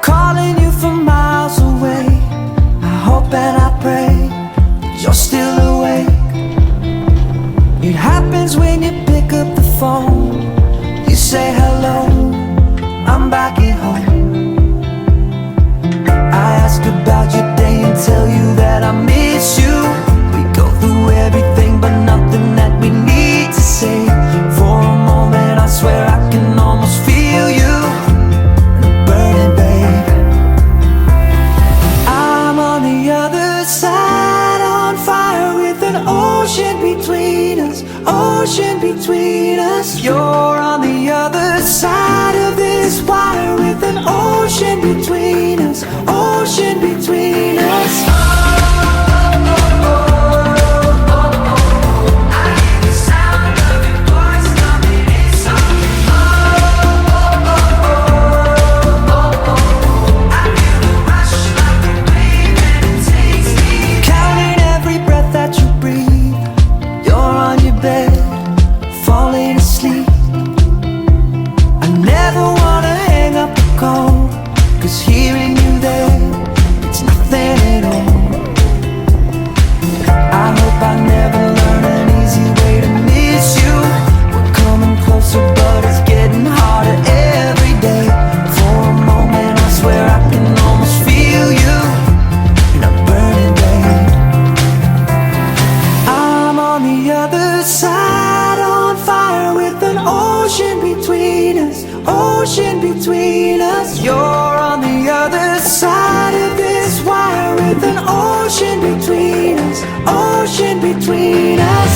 Calling you from miles away, I hope and I pray that you're still awake. It happens when you pick up the phone, you say hello, I'm back at home. I ask about your day and tell you that I miss you. We go through everything but nothing that we need to say. For a moment I swear I can almost feel you burning, babe. I'm on the other side, on fire with an ocean between us, ocean between us. You're on the other side of this wire with an ocean between us, ocean between us. Falling asleep, I never wanna hang up the call, 'cause hearing you there, it's nothing at all. I hope I never learn an easy way to miss you. We're coming closer but it's getting harder every day. For a moment I swear I can almost feel you, and I'm burning, babe. I'm on the other side, on fire with an ocean between us, ocean between us. You're on the other side of this wire with an ocean between us, ocean between us.